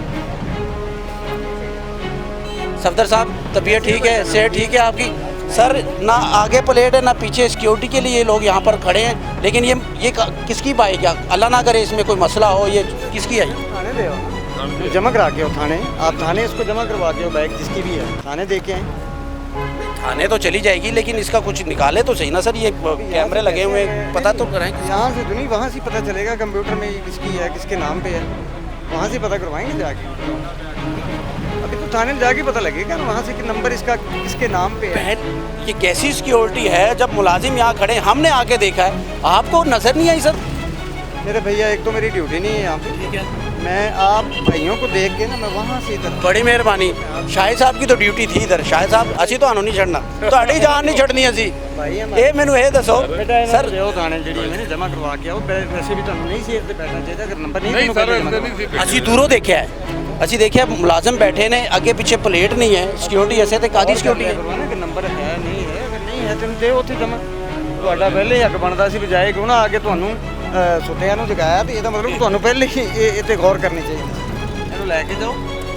सफदर साहब तबीयत ठीक है, सेहत ठीक है आपकी? सर ना आगे प्लेट है ना पीछे, सिक्योरिटी के लिए ये लोग यहाँ पर खड़े हैं। लेकिन ये किसकी बाइक है? अल्लाह ना करे इसमें कोई मसला हो, ये किसकी है? थाने दे आओ, जमा करा के हो थाने, आप थाने इसको जमा करवा के हो, बाइक जिसकी भी है थाने दे के आए। थाने तो चली जाएगी, लेकिन इसका कुछ निकाले तो सही ना सर। ये कैमरे लगे हुए हैं, पता तो कराएं। यहाँ से तो नहीं, वहाँ से पता चलेगा कंप्यूटर में ये किसकी है, किसके नाम पे है, वहाँ से पता करवाएंगे जाके। अभी तो थाने में जाके पता लगेगा ना वहाँ से कि नंबर इसका किसके नाम पे है। ये कैसी सिक्योरिटी है जब मुलाजिम यहाँ खड़े हैं? हमने आके देखा है, आपको नजर नहीं आई सर? मेरे भैया एक तो मेरी ड्यूटी नहीं है यहाँ पे, ठीक है, मैं आप भाइयों को देख के ना मैं वहाँ से इधर। बड़ी मेहरबानी। शाहिद साहब की तो ड्यूटी थी इधर। शाहिद साहब ਅਸੀਂ ਤੁਹਾਨੂੰ ਨਹੀਂ ਛੱਡਣਾ, ਤੁਹਾਡੀ ਜਾਨ ਨਹੀਂ ਛੱਡਣੀ ਅਸੀਂ। ਇਹ ਮੈਨੂੰ ਇਹ ਦੱਸੋ सर जो थाने जी मैंने जमा करवा के आओ, वैसे भी ਤੁਹਾਨੂੰ नहीं सीट पे बैठना चाहिए, अगर नंबर नहीं नहीं तो सर, पहले जमा अंदर नहीं करवाओ। थी। ਅਸੀਂ ਦੂਰੋਂ ਦੇਖਿਆ ਹੈ, ਅਸੀਂ ਦੇਖਿਆ ਮੁਲਾਜ਼ਮ ਬੈਠੇ ਨੇ, ਅੱਗੇ ਪਿੱਛੇ ਪਲੇਟ ਨਹੀਂ ਹੈ, ਸਿਕਿਉਰਿਟੀ ਐਸੇ ਤੇ ਕਾਦੀ ਸਿਕਿਉਰਿਟੀ ਹੈ? ਕਰਵਾਉਣਾ ਕਿ ਨੰਬਰ ਹੈ ਨਹੀਂ ਹੈ, ਅਗਰ ਨਹੀਂ ਹੈ ਤੈਨੂੰ ਦੇ ਉੱਥੇ ਜਮਾ। ਤੁਹਾਡਾ ਪਹਿਲੇ ਹੀ ਹੱਕ ਬਣਦਾ ਸੀ, ਬਜਾਏ ਕਿਉਂ ਨਾ ਆ ਕੇ ਤੁਹਾਨੂੰ ਸੁੱਤਿਆਂ ਨੂੰ ਜਗਾਇਆ, ਤੇ ਇਹਦਾ ਮਤਲਬ ਤੁਹਾਨੂੰ ਪਹਿਲੇ ਹੀ ਇਹ ਤੇ ਗੌਰ ਕਰਨੀ ਚਾਹੀਦੀ। ਇਹਨੂੰ ਲੈ ਕੇ ਜਾਓ।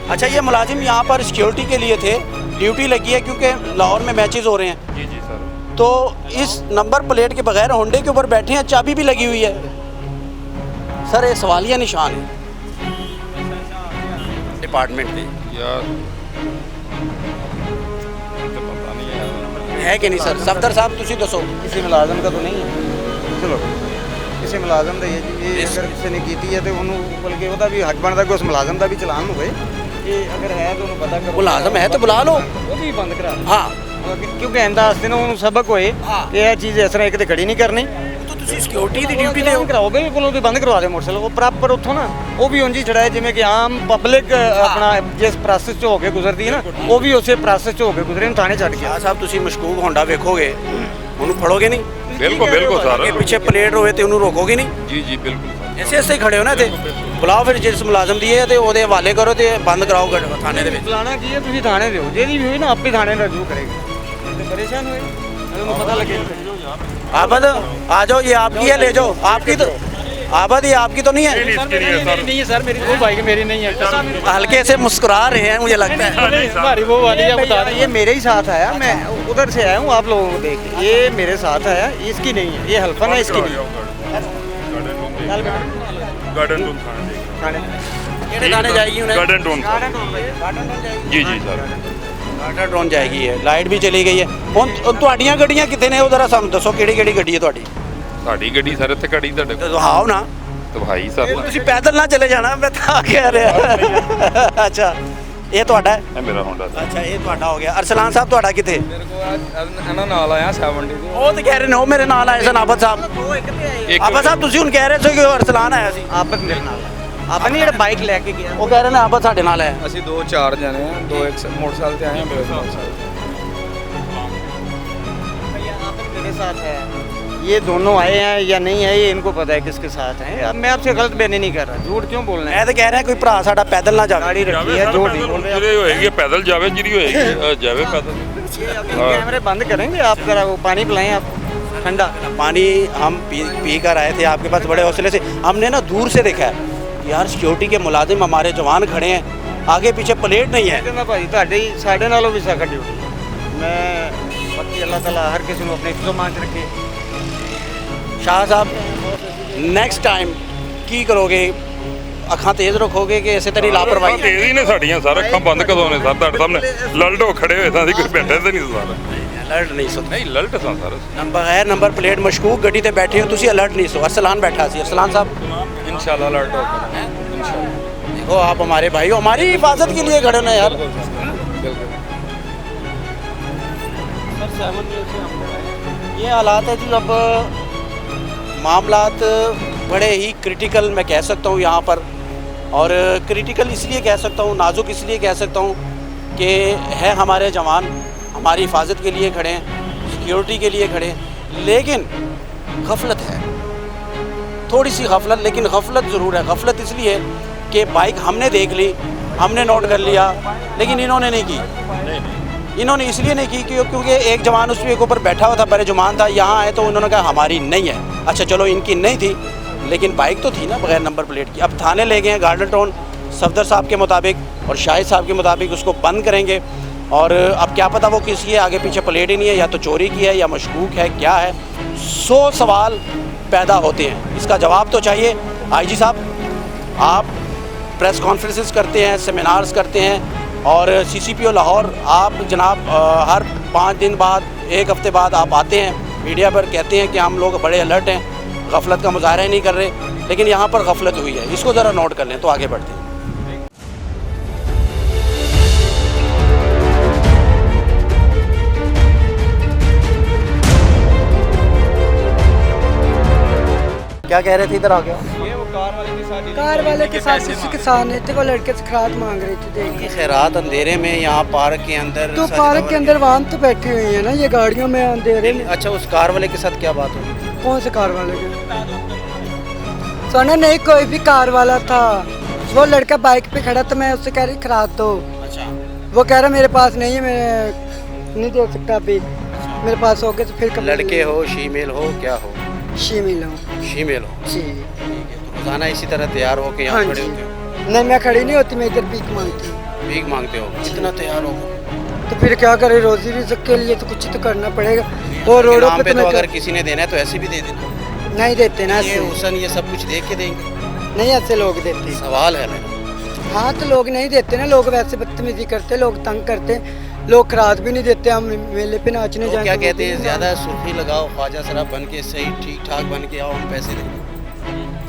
अच्छा ये मुलाजिम यहाँ पर सिक्योरिटी के लिए थे, ड्यूटी लगी है क्योंकि लाहौर में मैचेस हो रहे हैं। जी जी सर। तो इस नंबर प्लेट के बगैर होंडे के ऊपर बैठे हैं, चाबी भी लगी हुई है। सर ये सवालिया निशान है डिपार्टमेंट में, यार तो पता नहीं है कि नहीं सर? सफदर साहब तुसी दसो। किसी मुलाजम का तो नहीं है, चलो ਕਿਸੇ ਮੁਲਾਜ਼ਮ ਦਾ ਇਹ ਅਗਰ ਕਿਸੇ ਨੇ ਕੀਤੀ ਹੈ ਤੇ ਉਹਨੂੰ ਬਲਕਿ ਉਹਦਾ ਵੀ ਹੱਕ ਬਣਦਾ ਕਿ ਉਸ ਮੁਲਾਜ਼ਮ ਦਾ ਵੀ ਚਲਾਨ ਹੋਵੇ। ਇਹ ਅਗਰ ਹੈ ਤਾਂ ਉਹਨੂੰ ਪਤਾ ਕਰੋ। ਮੁਲਾਜ਼ਮ ਹੈ ਤਾਂ ਬੁਲਾ ਲਓ, ਉਹ ਵੀ ਬੰਦ ਕਰਾ ਲਓ। ਹਾਂ ਕਿਉਂਕਿ ਇਹਦਾ ਵਾਸਤੇ ਨਾ ਉਹਨੂੰ ਸਬਕ ਹੋਏ ਕਿ ਇਹ ਚੀਜ਼ ਇਸ ਤਰ੍ਹਾਂ ਕਿਤੇ ਖੜੀ ਨਹੀਂ ਕਰਨੀ। तो ਤੁਸੀਂ ਸਿਕਿਉਰਿਟੀ ਦੀ ਡਿਊਟੀ ਤੇ ਹੋ। ਕਰਾਓ ਬਿਲਕੁਲ, ਉਹ ਵੀ ਬੰਦ ਕਰਵਾ ਦੇ ਮੋਟਰਸਾਈਕਲ। ਉਹ ਪ੍ਰੋਪਰ ਉੱਥੋਂ ਨਾ ਉਹ ਵੀ ਉਂਝ ਹੀ ਛੜਾਏ ਜਿਵੇਂ ਕਿ ਆਮ ਪਬਲਿਕ ਆਪਣਾ ਜਿਸ ਪ੍ਰੋਸੈਸ 'ਚ ਹੋ ਕੇ ਗੁਜ਼ਰਦੀ ਹੈ ਨਾ, ਉਹ ਵੀ ਉਸੇ ਪ੍ਰੋਸੈਸ 'ਚ ਹੋ ਕੇ ਗੁਜ਼ਰੇ ਨੂੰ ਥਾਣੇ ਛੱਡ ਗਿਆ। ਸਾਹਿਬ ਤੁਸੀਂ ਮਸ਼ਕੂਕ ਹੋਂਡਾ ਵੇਖੋਗੇ, ਉਹਨੂੰ ਫੜੋਗੇ ਨਹੀਂ? बिल्कुल बिल्कुल सर। ਅੱਗੇ ਪਿੱਛੇ ਪਲੇਟ ਹੋਵੇ ਤੇ ਉਹਨੂੰ ਰੋਕੋਗੇ ਨਹੀਂ? जी जी बिल्कुल। ਇਸੇ ਇਸੇ ਖੜੇ ਹੋ ਨਾ ਇੱਥੇ। ਬੁਲਾਓ ਫਿਰ ਜਿਸ ਮੁਲਾਜ਼ਮ ਦੀ ਹੈ ਤੇ ਉਹਦੇ ਹਵਾਲੇ ਕਰੋ ਤੇ ਬੰਦ ਕਰਾਓ ਥਾਣੇ ਦੇ ਵਿੱਚ। ਬੁਲਾਣਾ ਕੀ ਹੈ, ਤੁਸੀਂ ਥਾਣੇ ਦਿਓ, ਜਿਹਦੀ ਵੀ ਹੋਈ ਨਾ ਆਪੇ ਥਾਣੇ ਰਜੂ ਕਰੇਗਾ। ਤੇ ਪਰੇਸ਼ਾਨ ਹੋਏ ਉਹਨੂੰ ਪਤਾ ਲੱਗੇ। आबद आ जाओ, ये आपकी है, ले जाओ। आपकी तो आबद, ये आपकी तो नहीं है? नहीं है सर, मेरी वो बाइक मेरी नहीं है। हल्के से मुस्कुरा रहे हैं मुझे लगता है। हमारी वो वाली है, बता रही ये मेरे ही साथ आया, मैं उधर से आया हूँ आप लोगों को देख के। ये मेरे साथ आया, इसकी नहीं है, ये हल्फन है, इसकी नहीं है। गार्डन टून थाने थाने ਕਿਹੜੇ ਥਾਣੇ ਜਾਏਗੀ ਹੁਣ? Garden town. जी जी सर। ਗਾਰਡਨ ਡਰੋਨ ਜਾਏਗੀ ਹੈ, ਲਾਈਟ ਵੀ ਚਲੀ ਗਈ ਹੈ। ਹੁਣ ਤੁਹਾਡੀਆਂ ਗੱਡੀਆਂ ਕਿੱਥੇ ਨੇ ਉਹ ਜ਼ਰਾ ਸਾਨੂੰ ਦੱਸੋ, ਕਿਹੜੀ ਕਿਹੜੀ ਗੱਡੀ ਹੈ ਤੁਹਾਡੀ? ਸਾਡੀ ਗੱਡੀ ਸਰ ਇੱਥੇ ਖੜੀ ਤੁਹਾਡੇ ਕੋਲ ਦਿਖਾਓ ਨਾ। ਤਬਾਹੀ ਸਰ ਤੁਸੀਂ ਪੈਦਲ ਨਾ ਚਲੇ ਜਾਣਾ, ਮੈਂ ਤਾਂ ਕਹਿ ਰਿਹਾ। ਅੱਛਾ ਇਹ ਤੁਹਾਡਾ ਹੈ? ਇਹ ਮੇਰਾ ਹੋਂਡਾ ਸਰ। ਅੱਛਾ ਇਹ ਤੁਹਾਡਾ ਹੋ ਗਿਆ। ਅਰਸਲਾਨ ਸਾਹਿਬ ਤੁਹਾਡਾ ਕਿੱਥੇ? ਮੇਰੇ ਕੋਲ ਇਹਨਾਂ ਨਾਲ ਆਇਆ 70 ਦੀ ਉਹ ਤਾਂ ਕਹਿ ਰਹੇ ਨੇ ਉਹ ਮੇਰੇ ਨਾਲ ਆਏ ਸਨ ਆਬਦ ਸਾਹਿਬ। ਆਬਦ ਸਾਹਿਬ ਤੁਸੀਂ ਹੁਣ ਕਹਿ ਰਹੇ ਸੀ ਕਿ ਉਹ ਅਰਸਲਾਨ ਆਇਆ ਸੀ। ਆਬਦ ਮੇਰੇ ਨਾਲ ਆਪਾਂ ਨਹੀਂ ਜਿਹੜਾ ਬਾਈਕ ਲੈ ਕੇ ਗਿਆ ਉਹ ਕਹਿ ਰਹੇ ਨੇ ਆਬਦ ਸਾਡੇ ਨਾਲ ਆਇਆ। ਅਸੀਂ 2-4 ਜਣੇ ਆ, 2 ਇੱਕ मोटरसाइकिल ਤੇ ਆਏ ਆ, ਮੇਰੇ मोटरसाइकिल मेरे साथ है। ये दोनों आए हैं या नहीं है ये इनको पता है किसके साथ हैं। अब मैं आपसे गलत बयानी नहीं कर रहा, झूठ क्यों बोलना है। ਮੈਂ ਤਾਂ ਕਹਿ ਰਿਹਾ ਕੋਈ ਭਰਾ ਸਾਡਾ ਪੈਦਲ ਨਾ ਜਾਵੇ। गाड़ी रखी है, झूठ नहीं बोल रहे ਜਿਹੜੇ ਹੋਏਗੀ ਪੈਦਲ ਜਾਵੇ, ਜਿਹੜੀ ਹੋਏਗੀ ਜਾਵੇ ਪੈदल। आप। कैमरे बंद करेंगे आप, जरा वो पानी पिलाएं आप ठंडा। पानी हम पी कर आए थे आपके पास बड़े हौसले से। हमने ना दूर से देखा है यार सिक्योरिटी के मुलाजिम हमारे जवान खड़े हैं, आगे पीछे प्लेट नहीं है। कहना भाई ਤੁਹਾਡੀ ਸਾਡੇ ਨਾਲੋਂ ਵੀ ਸਖਤ ਡਿਊਟੀ ਮੈਂ ਬਾਕੀ ਅੱਲਾਹ ਤਾਲਾ ਹਰ ਕਿਸੇ ਨੂੰ ਆਪਣੇ ਇਤਮਾਨ ਚ ਰੱਖੇ। शाह साहब नेक्स्ट टाइम की करोगे? ਅੱਖਾਂ ਤੇਜ਼ ਰੱਖੋਗੇ ਕਿ ਇਸੇ ਤਰ੍ਹਾਂ ਲਾਪਰਵਾਹੀ? ਤੇਜ਼ ਹੀ ਨੇ ਸਾਡੀਆਂ ਸਰ, ਅੱਖਾਂ ਬੰਦ ਕਦੋਂ ਨੇ ਸਰ? ਤੁਹਾਡੇ ਸਾਹਮਣੇ ਲਲਟੋ ਖੜੇ ਹੋਏ ਸਾਂ, ਕੋਈ ਬੈਠੇ ਤੇ ਨਹੀਂ ਸਰ। ਅਲਰਟ ਨਹੀਂ ਸੋ ਨਹੀਂ ਲਲਟ ਸਾਂ ਸਰ। ਨੰਬਰ ਪਲੇਟ ਮਸ਼ਕੂਕ ਗੱਡੀ ਤੇ ਬੈਠੇ ਹੋ ਤੁਸੀਂ, ਅਲਰਟ नहीं सो। अरसलान बैठा सी। अरसलान साहब इंशाल्लाह अलर्ट होगा इंशाल्लाह। देखो आप हमारे भाई हो, हमारी हिफाजत के लिए खड़े ना यार। ये हालात है जी। अब मामलात बड़े ही क्रिटिकल मैं कह सकता हूँ यहाँ पर, और क्रिटिकल इसलिए कह सकता हूँ, नाजुक इसलिए कह सकता हूँ कि है हमारे जवान हमारी हिफाजत के लिए खड़े हैं, सिक्योरिटी के लिए खड़े हैं, लेकिन गफलत है, थोड़ी सी गफलत, लेकिन गफलत ज़रूर है। गफलत इसलिए कि बाइक हमने देख ली, हमने नोट कर लिया, लेकिन इन्होंने नहीं की। इन्होंने इसलिए नहीं की क्योंकि एक जवान उस के ऊपर बैठा हुआ था, बड़े जुमान था, यहाँ आए तो उन्होंने कहा हमारी नहीं है। अच्छा चलो इनकी नहीं थी, लेकिन बाइक तो थी ना बगैर नंबर प्लेट की। अब थाने ले गए हैं गार्डन टाउन, सफदर साहब के मुताबिक और शाहिद साहब के मुताबिक उसको बंद करेंगे। और अब क्या पता वो किसी है, आगे पीछे प्लेट ही नहीं है, या तो चोरी की है या मशकूक है, क्या है। 100 सवाल पैदा होते हैं, इसका जवाब तो चाहिए। आईजी साहब आप प्रेस कॉन्फ्रेंसेस करते हैं, सेमिनार्स करते हैं, और सीसीपीओ लाहौर आप जनाब हर 5 दिन बाद, 1 हफ्ते बाद आप आते हैं मीडिया पर, कहते हैं कि हम लोग बड़े अलर्ट हैं, गफलत का मुजाहरा ही नहीं कर रहे, लेकिन यहाँ पर गफलत हुई है। इसको ज़रा नोट कर लें तो आगे बढ़ते हैं। क्या कह रहे थे, इधर आ गया। कार वाले के साथ किसी किसान थे, वो लड़के से खैरात मांग रहे थे। देखिए खैरात अंधेरे में यहाँ पार्क के अंदर, तो पार्क के अंदर वाहन तो बैठे हुए हैं ना, ये गाड़ियों में अंधेरे में। अच्छा उस कार वाले के साथ क्या बात हुई? कौन से कार वाले के? सोना नहीं, कोई भी कार वाला था, वो लड़का बाइक पे खड़ा था, मैं उससे कह रही खैरात दो। अच्छा वो कह रहा मेरे पास नहीं है, मैं नहीं दे सकता अभी, मेरे पास हो गए तो फिर कब लड़के हो, शीमेल हो, क्या हो? शीमिल हूँ शीमेल हो। जी। रोजाना इसी तरह तैयार हो के हाँ यहाँ खड़े जी। होते हो? नहीं मैं खड़ी नहीं होती, मैं इधर भीख मांगती हूँ। भीख मांगते हो? कितना तैयार हो? तो फिर क्या करे, रोजी रिज़्क़ के लिए तो कुछ तो करना पड़ेगा। और रोडों नाम पे पे तो तो अगर किसी ने देना है तो ऐसे भी दे देना। नहीं देते ना ये ऐसे, हुसन ये सब कुछ देख के देंगे। नहीं ऐसे लोग देते। सवाल है मेरा। हाँ तो लोग नहीं देते ना, लोग वैसे बदतमीजी करते, लोग तंग करते, लोग खरात भी नहीं देते। हम मेले पे नाचने तो जाएंगे, क्या वो कहते भी हैं, नहीं ज़्यादा सुर्खी लगाओ, ख्वाजा सराब बन के सही ठीक ठाक बन के आओ, हम पैसे देंगे।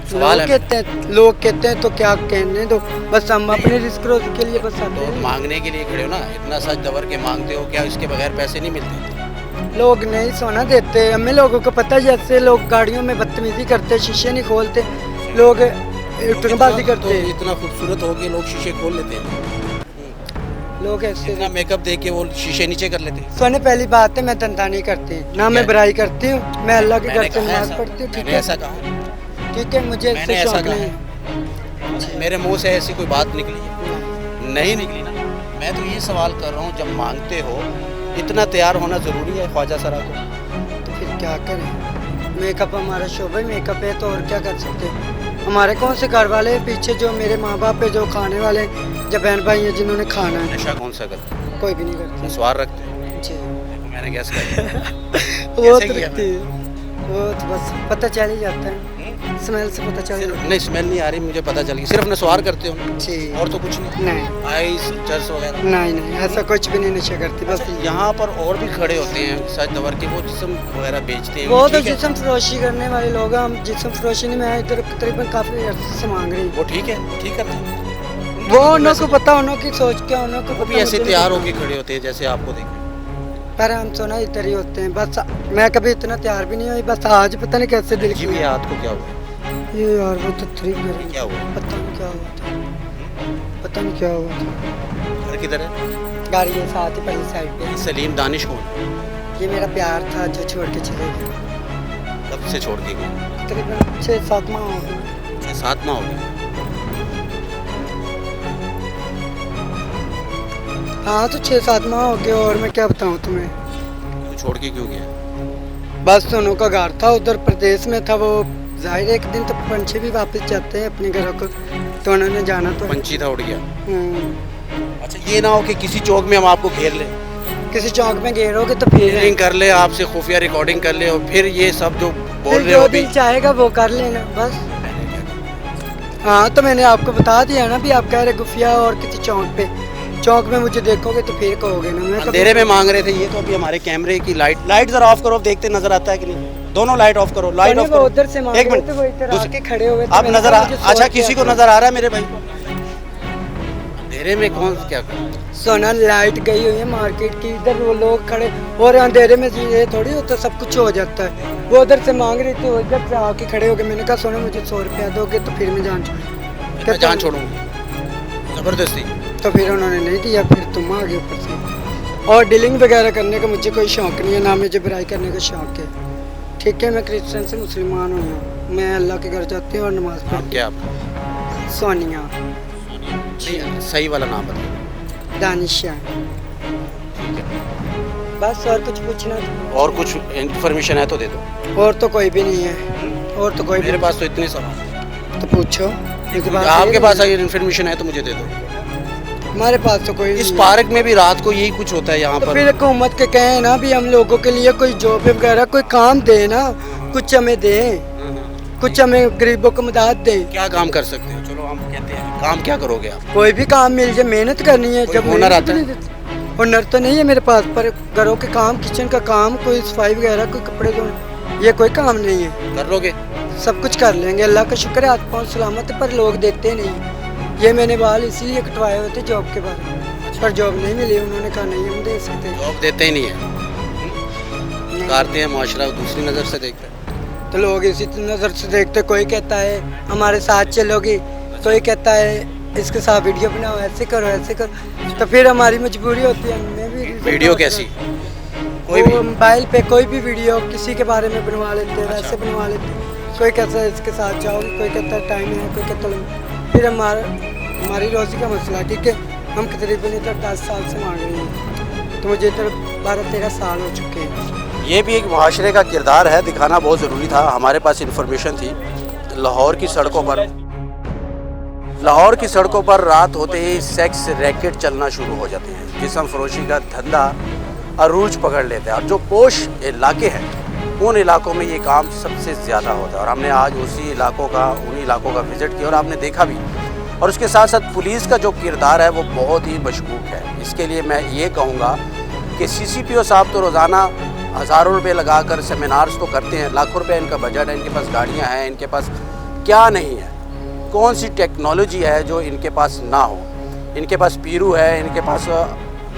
लोग सवाल है कहते हैं तो क्या कहने दो, बस हम अपने रिस्क रोजी के लिए बस आते तो हैं। मांगने के लिए खड़े हो ना, इतना सच दबर के मांगते हो, क्या इसके बगैर पैसे नहीं मिलते? लोग नहीं सोना देते, हमें लोगों को पता है, जैसे लोग गाड़ियों में बदतमीजी करते, शीशे नहीं खोलते, लोग उठनबाजी करते तो इतना खूबसूरत हो के लोग शीशे खोल लेते हैं, लोग ऐसे। इतना मेकअप दे के वो शीशे नीचे कर लेते हैं। सोने पहली बात है, मैं धंधा नहीं करती, ना मैं बुराई करती हूँ, मैं अल्लाह के घर से नमाज पढ़ती हूँ। ठीक मैंने है, ऐसा कहा? ठीक है, मुझे मैंने इससे ऐसा शौक कहा नहीं है? है। मेरे मुंह से ऐसी कोई बात निकली है? नहीं निकली ना। मैं तो ये सवाल कर रहा हूँ, जब मांगते हो इतना तैयार होना ज़रूरी है ख्वाजा सरा को? तो फिर क्या करें, मेकअप हमारा शोभा ही मेकअप है, तो और क्या कर सकते हैं। हमारे कौन से घर वाले हैं पीछे, जो मेरे माँ बाप है, जो खाने वाले हैं, जो बहन भाई हैं जिन्होंने खाना है। नशा कौन सा करते हैं? कोई भी नहीं करते नस्वार रखते हैं? जी। मैंने गैस कर वो कैसे तो किया? रखती है। वो तो बस पता चल ही जाता है, स्मेल से पता चल जाता है। नहीं स्मेल नहीं आ रही, मुझे पता चल गई। सिर्फ नस्वार करते हो जी। और तो कुछ नहीं? नहीं आइस चर्स वगैरह? नहीं ऐसा कुछ भी नहीं नशा करती। बस यहाँ पर और भी खड़े होते हैं सच दवर के, वो जिस्म वगैरह बेचते हैं। वो तो ठीक है? जिस्म फरोशी करने वाले लोग हैं। हम जिस्म फरोशी नहीं, मैं इधर तकरीबन काफ़ी अर्से से मांग रही हूँ। वो ठीक है, ठीक करते हैं। वो उनको पता, उनको सोच के उनको वो भी ऐसे तैयार होके खड़े होते हैं जैसे आपको देखें। पर हम तो ना इधर ही होते हैं। बस मैं कभी इतना तैयार भी नहीं हुई, बस आज पता नहीं कैसे दिल जी की। ये हाथ को क्या हुआ? ये यार वो तो ठीक है, क्या हुआ? पता नहीं क्या हुआ था, पता नहीं क्या हुआ था। घर किधर है? गाड़ी है साथ ही पहली साइड पे। सलीम दानिश कौन है? ये मेरा प्यार था जो छोड़ के चले गए। कब से छोड़ के गए? तकरीबन 6-7 माह हो गए। 6-7 माह हो गए। हाँ तो 6-7 माह हो गए। और मैं क्या बताऊँ तुम्हें। तो छोड़ के क्यों गया? बस दोनों का घर था उधर प्रदेश में था। वो जाहिर है एक दिन तो पंछी भी वापस जाते हैं अपने घरों को, तो उन्होंने जाना तो। पंछी था, उड़ गया। अच्छा ये ना हो कि किसी चौक में हम आपको घेर लें, किसी चौक में घेरोगे तो फिर रिकॉर्डिंग कर ले, आपसे खुफिया रिकॉर्डिंग कर ले, और फिर ये सब जो बोल फिर रहे हो जो अभी। दिल चाहेगा वो कर लेना बस। हाँ तो मैंने आपको बता दिया ना भी, आप कह रहे गुफिया और किसी चौक में मुझे देखोगे तो फिर कहोगे ना। मैं अंधेरे में मांग रहे थे ये, तो अभी हमारे कैमरे की लाइट जरा ऑफ करो, देखते नजर आता है कि नहीं। दोनों लाइट ऑफ करो, लाइट ऑफ करो। उधर से मांग एक रहे मिनट, थे, वो इधर आके खड़े हुए थे। आप मैंने नजर कहा, आ, मुझे अच्छा सोच किसी के को नजर आ रहा है मेरे भाई को? अंधेरे में कौन क्या कर? सोना लाइट गई हुई है मार्केट की, इधर वो लोग खड़े, और अंधेरे में ये थोड़ी होता सब कुछ हो जाता है। वो उधर से मांग रही थी, उधर से आके खड़े हो गए। मैंने कहा सोना मुझे 100 रुपया दोगे तो फिर मैं जान छोड़ूंगी। मैं जान छोड़ूंगी जबरदस्ती? तो फिर उन्होंने नहीं दिया, फिर तुम आ गए ऊपर से। और डीलिंग वगैरह करने का मुझे कोई शौक नहीं है, ना मुझे बुराई करने का शौक है। ठीक है, मैं क्रिश्चियन से मुसलमान हूँ, मैं अल्लाह के घर जाती हूँ और नमाज पढ़ती क्या आपका? हूँ। सोनिया। सही वाला नाम बताओ। दानिशा। बस और कुछ पूछना था? और कुछ इन्फॉर्मेशन है तो दे दो। और तो कोई भी नहीं है, और तो कोई मेरे भी। पास तो इतने सवाल। तो पूछो। आपके पास अगर इन्फॉर्मेशन है तो मुझे दे दो। हमारे पास तो कोई इस नहीं पार्क में भी रात को यही कुछ होता है यहाँ तो पर। फिर हुकूमत के कहें ना भी हम लोगों के लिए कोई जॉब वगैरह कोई काम दे ना, कुछ हमें दे, कुछ हमें गरीबों को मदद दे। क्या काम कर सकते हो? चलो हम कहते हैं काम क्या करोगे आप? कोई भी काम मिल जाए, मेहनत करनी है। कोई जब हुनर आता है? हुनर तो नहीं है मेरे पास, पर घरों के काम, किचन का काम, कोई सफाई वगैरह, कोई कपड़े धोने, ये कोई काम नहीं है। कर लोगे? सब कुछ कर लेंगे, अल्लाह का शुक्र है, हाथ पाँव सलामत है, पर लोग देते नहीं। ये मैंने बाल इसीलिए कटवाए हुए थे जॉब के बारे में, पर जॉब नहीं मिली। उन्होंने कहा नहीं हम दे सकते। जॉब देते ही नहीं है, करते हैं माशरा दूसरी नज़र से देखते हैं। तो लोग इसी नज़र से देखते। कोई कहता है हमारे साथ चलोगी, कोई कहता है इसके साथ वीडियो बनाओ, ऐसे करो ऐसे करो। तो फिर हमारी मजबूरी होती है, हमें भी वीडियो कैसी? कोई वो भी मोबाइल पे कोई भी वीडियो किसी के बारे में बनवा लेते हैं, वैसे बनवा लेते हैं। कोई कहता है इसके साथ जाओगे, कोई कहता है टाइम है, कोई कहता है। फिर हमारी रोज़ी का मसला। ठीक है, हम तकरीबन इधर 10 साल से मांग रहे हैं, तो मुझे इधर 12-13 साल हो चुके हैं। ये भी एक मुआशरे का किरदार है, दिखाना बहुत ज़रूरी था। हमारे पास इन्फॉर्मेशन थी लाहौर की सड़कों पर रात होते ही सेक्स रैकेट चलना शुरू हो जाते हैं। जिस्म फरोशी का धंधा अरूज पकड़ लेते हैं, और जो पोश इलाके हैं उन इलाकों में ये काम सबसे ज़्यादा होता है। और हमने आज उन्हीं इलाकों का विज़िट किया और आपने देखा भी। और उसके साथ साथ पुलिस का जो किरदार है वो बहुत ही मशकूक है। इसके लिए मैं ये कहूँगा कि CCPO साहब तो रोज़ाना हज़ारों रुपये लगाकर सेमिनार्स तो करते हैं, लाखों रुपये इनका बजट है, इनके पास गाड़ियाँ हैं, इनके पास क्या नहीं है, कौन सी टेक्नोलॉजी है जो इनके पास ना हो। इनके पास पीरू है, इनके पास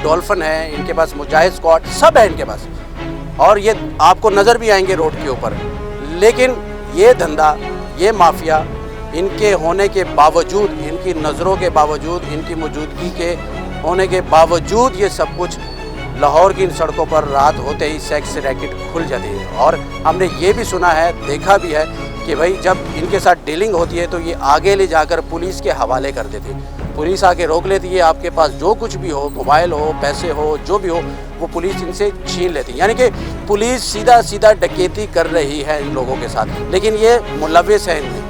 डॉल्फिन है, इनके पास मुजाहिद स्क्वाड, सब है इनके पास, और ये आपको नज़र भी आएंगे रोड के ऊपर। लेकिन ये धंधा, ये माफिया, इनके होने के बावजूद, इनकी नज़रों के बावजूद, इनकी मौजूदगी के होने के बावजूद, ये सब कुछ लाहौर की इन सड़कों पर रात होते ही सेक्स रैकेट खुल जाती है। और हमने ये भी सुना है, देखा भी है कि भाई जब इनके साथ डीलिंग होती है तो ये आगे ले जाकर पुलिस के हवाले कर देते हैं। पुलिस आके रोक लेती है, आपके पास जो कुछ भी हो, मोबाइल हो, पैसे हो, जो भी हो, वो पुलिस इनसे छीन लेती है। यानी कि पुलिस सीधा डकैती कर रही है इन लोगों के साथ, लेकिन ये मुलविस है इनमें।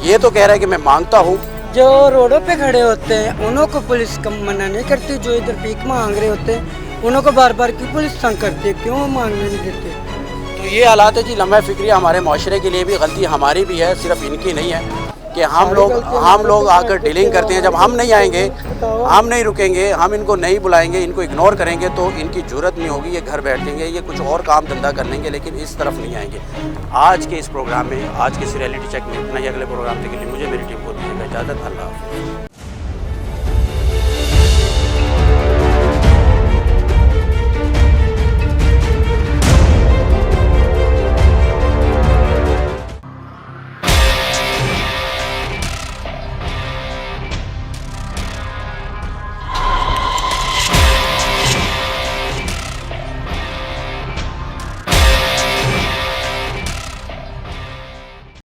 ये तो कह रहा है कि मैं मांगता हूँ। जो रोडों पे खड़े होते हैं उन्हों को पुलिस मना नहीं करती, जो इधर भीख मांग रहे होते हैं उन्हों को बार बार क्यों पुलिस तंग करती है, क्यों मांगने नहीं देते? तो ये हालात है जी, लम्बा फिक्री हमारे माशरे के लिए भी गलती हमारी भी है, सिर्फ इनकी नहीं है कि हम लोग आकर डीलिंग करते हैं। जब हम नहीं आएंगे, हम नहीं रुकेंगे, हम इनको नहीं बुलाएंगे, इनको इग्नोर करेंगे तो इनकी जरूरत नहीं होगी, ये घर बैठ जाएंगे, ये कुछ और काम धंधा कर लेंगे, लेकिन इस तरफ नहीं आएंगे। आज के इस प्रोग्राम में, आज के इस रियलिटी चेक में इतना ही। अगले प्रोग्राम के लिए मुझे मेरी टीम को दीजिएगा इजाज़त। अल्लाह हाफ़िज़।